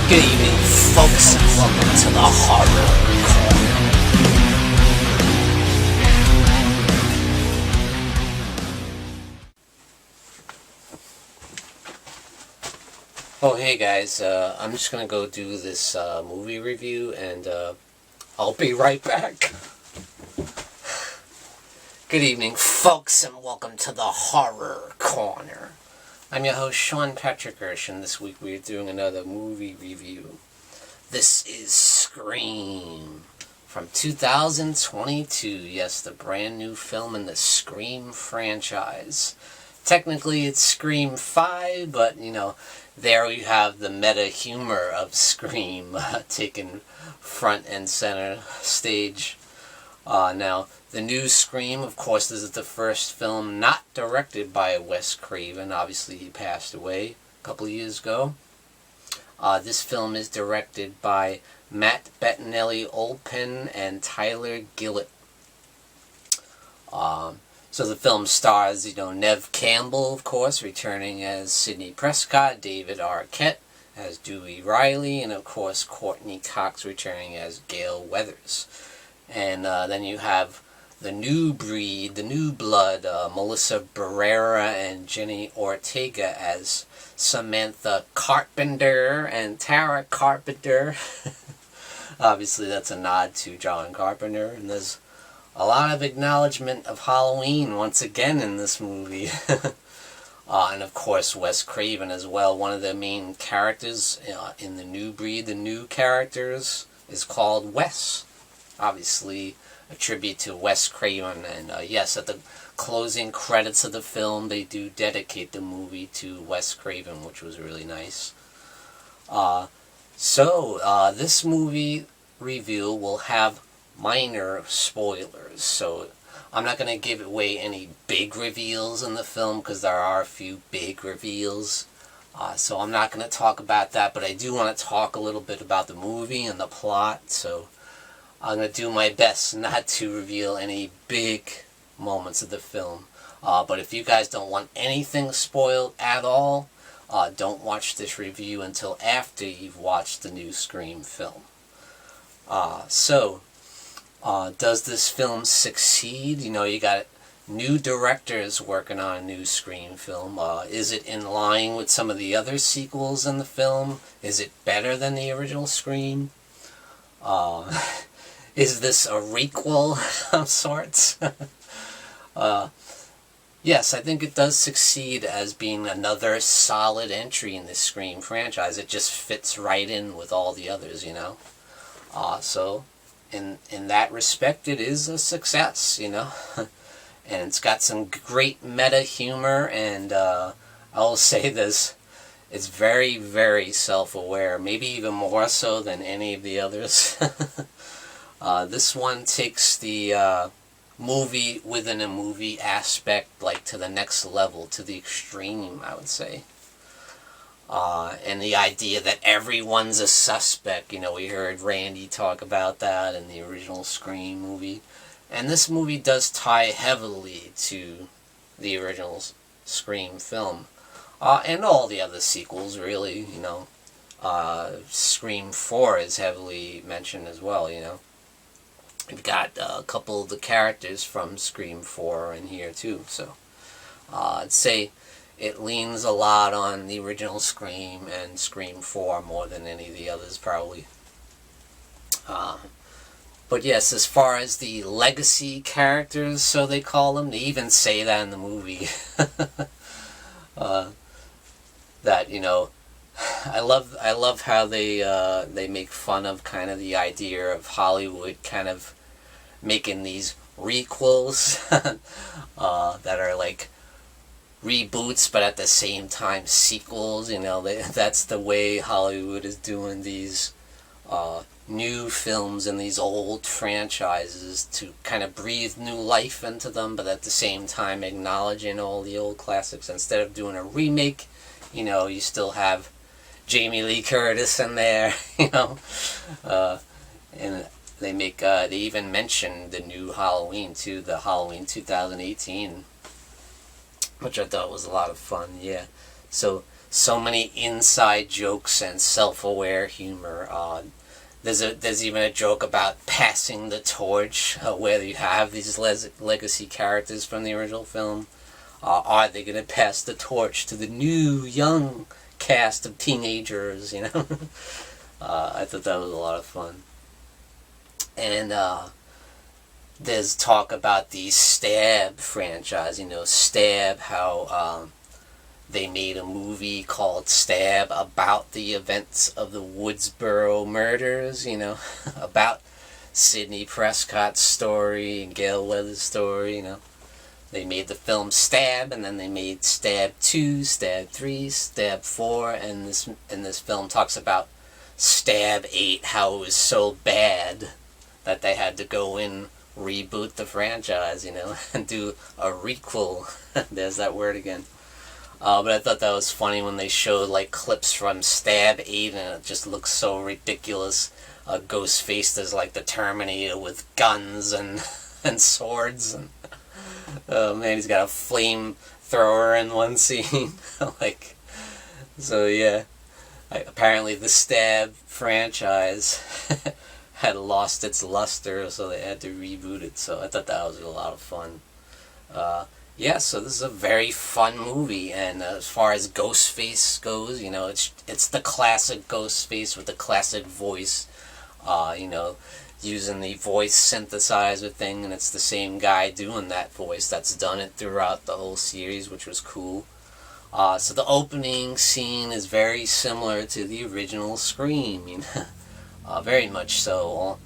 Good evening, folks, and welcome to the Horror Corner. Oh, hey guys, I'm just gonna go do this movie review, and I'll be right back. Good evening, folks, and welcome to the Horror Corner. I'm your host, Sean Erschen. This week we're doing another movie review. This is Scream from 2022. Yes, the brand new film in the Scream franchise. Technically it's Scream 5, but there you have the meta humor of Scream taken front and center stage. Now, the new Scream, of course, this is the first film not directed by Wes Craven. Obviously, he passed away a couple of years ago. This film is directed by Matt Bettinelli-Olpin and Tyler Gillett. So the film stars, Neve Campbell, of course, returning as Sidney Prescott, David Arquette as Dewey Riley, and, of course, Courtney Cox returning as Gale Weathers. And then you have the new breed, the new blood, Melissa Barrera and Jenny Ortega as Samantha Carpenter and Tara Carpenter. Obviously, that's a nod to John Carpenter. And there's a lot of acknowledgement of Halloween once again in this movie. And of course, Wes Craven as well. One of the main characters in the new breed, the new characters, is called Wes. Obviously, a tribute to Wes Craven. And yes, at the closing credits of the film, they do dedicate the movie to Wes Craven, which was really nice. So this movie review will have minor spoilers. So I'm not going to give away any big reveals in the film, because there are a few big reveals. So I'm not going to talk about that, but I do want to talk a little bit about the movie and the plot. So I'm going to do my best not to reveal any big moments of the film. But if you guys don't want anything spoiled at all, don't watch this review until after you've watched the new Scream film. Does this film succeed? You got new directors working on a new Scream film. Is it in line with some of the other sequels in the film? Is it better than the original Scream? Is this a requel of sorts? Yes, I think it does succeed as being another solid entry in the Scream franchise. It just fits right in with all the others, So, in that respect, it is a success, And it's got some great meta humor, and I'll say this, it's very, very self-aware, maybe even more so than any of the others. This one takes the movie within a movie aspect to the next level, to the extreme, I would say. And the idea that everyone's a suspect, we heard Randy talk about that in the original Scream movie. And this movie does tie heavily to the original Scream film. And all the other sequels, really, Scream 4 is heavily mentioned as well, We've got a couple of the characters from Scream 4 in here too, so I'd say it leans a lot on the original Scream and Scream 4 more than any of the others, probably. But yes, as far as the legacy characters, so they call them, they even say that in the movie. That, I love how they make fun of kind of the idea of Hollywood kind of making these requels that are like reboots, but at the same time sequels. That's the way Hollywood is doing these new films and these old franchises, to kind of breathe new life into them, but at the same time acknowledging all the old classics. Instead of doing a remake, you still have Jamie Lee Curtis in there, and they even mentioned the new Halloween too, the Halloween 2018, which I thought was a lot of fun. Yeah, so so many inside jokes and self-aware humor. There's even a joke about passing the torch, where you have these legacy characters from the original film. Are they going to pass the torch to the new young cast of teenagers? You know, I thought that was a lot of fun. And there's talk about the Stab franchise. You know, Stab, how they made a movie called Stab about the events of the Woodsboro murders, you know, about Sidney Prescott's story and Gail Weathers' story, you know. They made the film Stab, and then they made Stab 2, Stab 3, Stab 4, and this film talks about Stab 8, how it was so bad that they had to go in, reboot the franchise, you know, and do a requel. There's that word again. But I thought that was funny when they showed like clips from Stab 8, and it just looks so ridiculous. Ghostface is like the Terminator with guns and and swords, and oh man, he's got a flamethrower in one scene. Like, so yeah, apparently the Stab franchise had lost its luster, so they had to reboot it. So I thought that was a lot of fun. Yeah, so this is a very fun movie, and as far as Ghostface goes, you know, it's the classic Ghostface with the classic voice, you know, using the voice synthesizer thing, and it's the same guy doing that voice that's done it throughout the whole series, which was cool. So the opening scene is very similar to the original Scream, you know, very much so.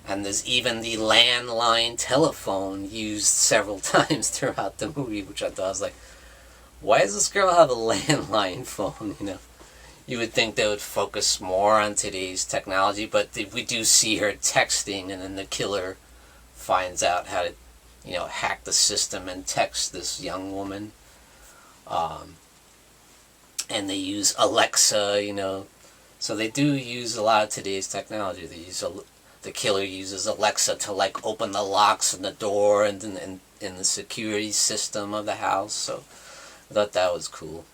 And there's even the landline telephone used several times throughout the movie, which I thought was like, why does this girl have a landline phone, you know? You would think they would focus more on today's technology, but we do see her texting, and then the killer finds out how to, you know, hack the system and text this young woman. And they use Alexa, you know. So they do use a lot of today's technology. They use the killer uses Alexa to like open the locks in the door and in the security system of the house. So I thought that was cool.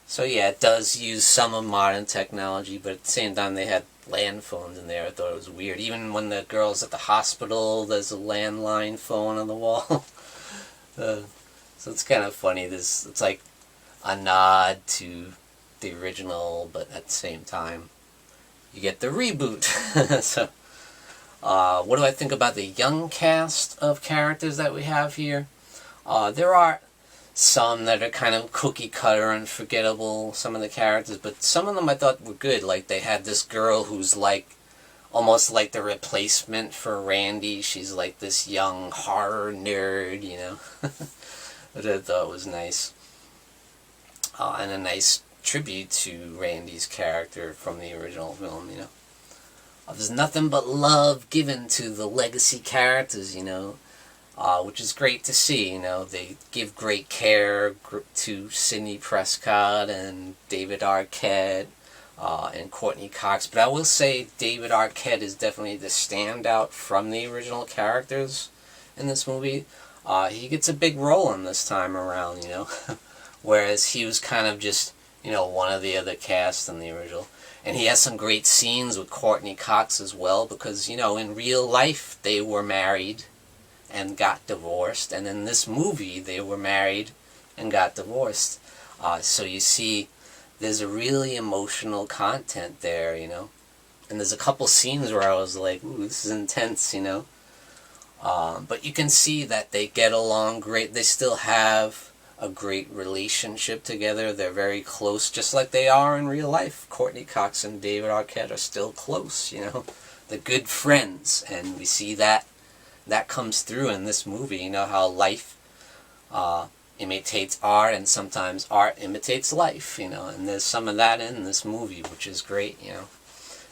So yeah, it does use some of modern technology, but at the same time they had land phones in there. I thought it was weird. Even when the girl's at the hospital, there's a landline phone on the wall. So it's kind of funny. It's like a nod to the original, but at the same time you get the reboot. So, what do I think about the young cast of characters that we have here? There are some that are kind of cookie cutter and forgettable, some of the characters, but some of them I thought were good. Like, they had this girl who's like, almost like the replacement for Randy. She's like this young horror nerd, you know. But I thought it was nice. And a nice tribute to Randy's character from the original film, you know. There's nothing but love given to the legacy characters, you know, which is great to see, you know. They give great care to Sidney Prescott and David Arquette and Courtney Cox. But I will say David Arquette is definitely the standout from the original characters in this movie. He gets a big role in this time around, you know, whereas he was kind of just, you know, one of the other cast in the original. And he has some great scenes with Courtney Cox as well, because, you know, in real life they were married and got divorced, and in this movie they were married and got divorced. So you see there's a really emotional content there, you know. And there's a couple scenes where I was like, ooh, this is intense, you know. But you can see that they get along great. They still have a great relationship together. They're very close, just like they are in real life. Courtney Cox and David Arquette are still close, you know. They're good friends, and we see that comes through in this movie. You know how life imitates art, and sometimes art imitates life, you know. And there's some of that in this movie, which is great, you know.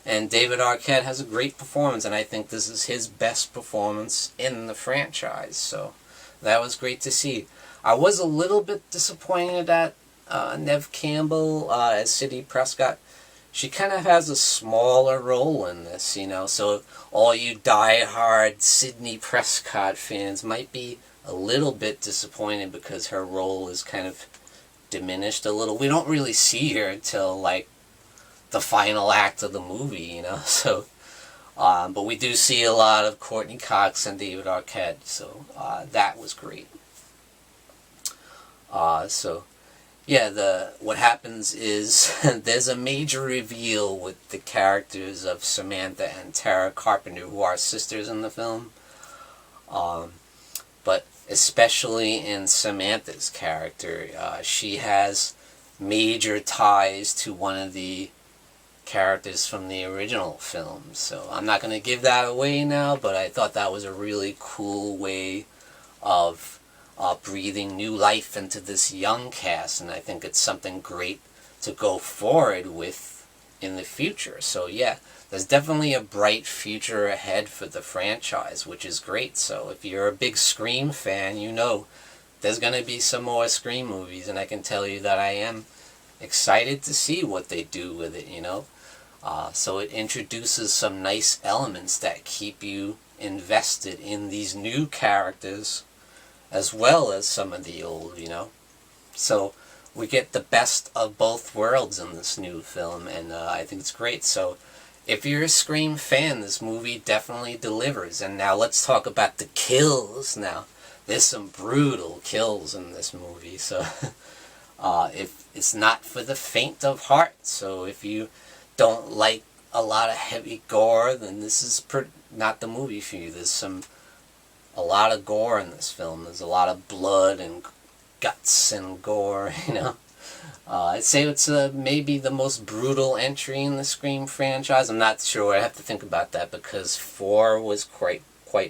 And David Arquette has a great performance, and I think this is his best performance in the franchise. So that was great to see. I was a little bit disappointed at Neve Campbell as Sidney Prescott. She kind of has a smaller role in this, you know, so all you die-hard Sidney Prescott fans might be a little bit disappointed because her role is kind of diminished a little. We don't really see her until like the final act of the movie, you know. So, but we do see a lot of Courtney Cox and David Arquette, so that was great. So, yeah, what happens is there's a major reveal with the characters of Samantha and Tara Carpenter, who are sisters in the film. But especially in Samantha's character, she has major ties to one of the characters from the original film. So I'm not going to give that away now, but I thought that was a really cool way of breathing new life into this young cast, and I think it's something great to go forward with in the future. So yeah, there's definitely a bright future ahead for the franchise, which is great. So if you're a big Scream fan, you know there's going to be some more Scream movies, and I can tell you that I am excited to see what they do with it, you know. So it introduces some nice elements that keep you invested in these new characters as well as some of the old, you know. So we get the best of both worlds in this new film, and I think it's great. So if you're a Scream fan, this movie definitely delivers. And now let's talk about the kills now. There's some brutal kills in this movie, so if it's not for the faint of heart. So if you don't like a lot of heavy gore, then this is not the movie for you. There's a lot of gore in this film. There's a lot of blood and guts and gore, you know. I'd say it's maybe the most brutal entry in the Scream franchise. I'm not sure. I have to think about that, because 4 was quite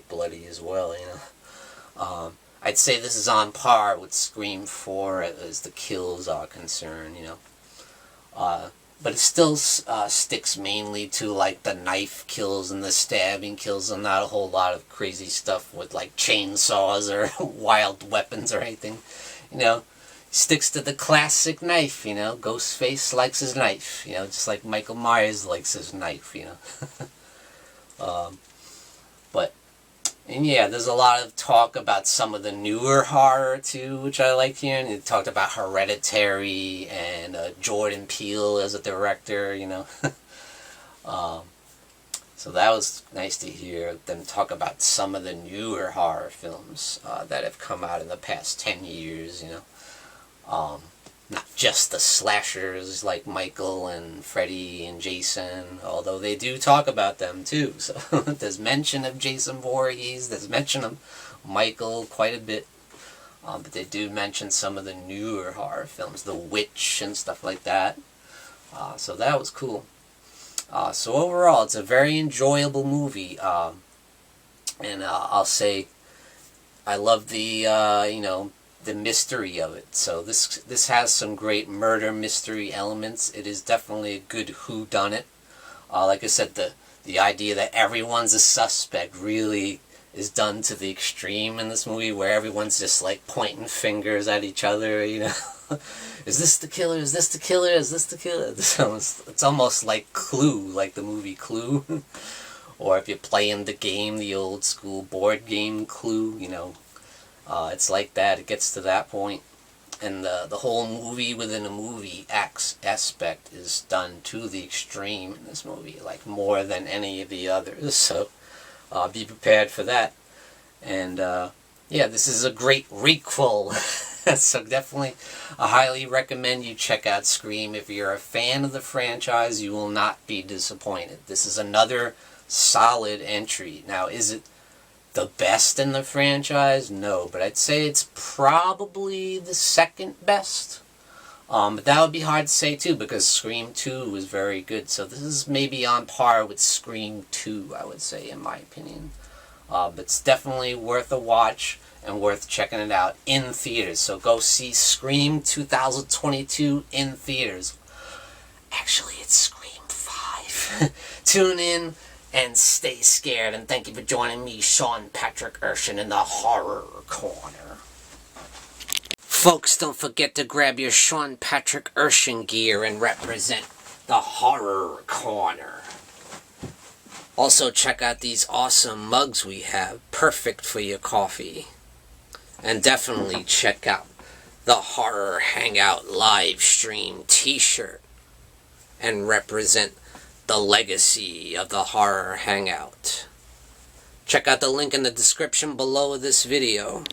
bloody as well, you know. I'd say this is on par with Scream 4 as the kills are concerned, you know. But it still sticks mainly to like the knife kills and the stabbing kills, and not a whole lot of crazy stuff with like chainsaws or wild weapons or anything, you know. Sticks to the classic knife, you know. Ghostface likes his knife, you know, just like Michael Myers likes his knife, you know. And yeah, there's a lot of talk about some of the newer horror too, which I like hearing. They talked about Hereditary and Jordan Peele as a director, you know. So that was nice to hear them talk about some of the newer horror films that have come out in the past 10 years, you know. Not just the slashers like Michael and Freddy and Jason, although they do talk about them too. So there's mention of Jason Voorhees, there's mention of Michael quite a bit. But they do mention some of the newer horror films, The Witch and stuff like that. So that was cool. So overall, it's a very enjoyable movie. And I'll say I love the, you know, the mystery of it. So this has some great murder mystery elements. It is definitely a good whodunit. Like I said, the idea that everyone's a suspect really is done to the extreme in this movie, where everyone's just like pointing fingers at each other, you know. Is this the killer? Is this the killer? Is this the killer? It's almost like Clue, like the movie Clue. Or if you're playing the game, the old school board game Clue, you know. It's like that. It gets to that point. And the whole movie within a movie aspect is done to the extreme in this movie, like more than any of the others. So be prepared for that. And yeah, this is a great requel. So definitely, I highly recommend you check out Scream. If you're a fan of the franchise, you will not be disappointed. This is another solid entry. Now, is it the best in the franchise? No, but I'd say it's probably the second best. But that would be hard to say too, because Scream 2 was very good. So this is maybe on par with Scream 2, I would say, in my opinion. But it's definitely worth a watch and worth checking it out in theaters. So go see Scream 2022 in theaters. Actually, it's Scream 5. Tune in and stay scared, and thank you for joining me, Sean Patrick Erschen, in the Horror Corner. Folks, don't forget to grab your Sean Patrick Erschen gear and represent the Horror Corner. Also, check out these awesome mugs we have, perfect for your coffee. And definitely check out the Horror Hangout live stream t-shirt and represent the legacy of the Horror Hangout. Check out the link in the description below this video.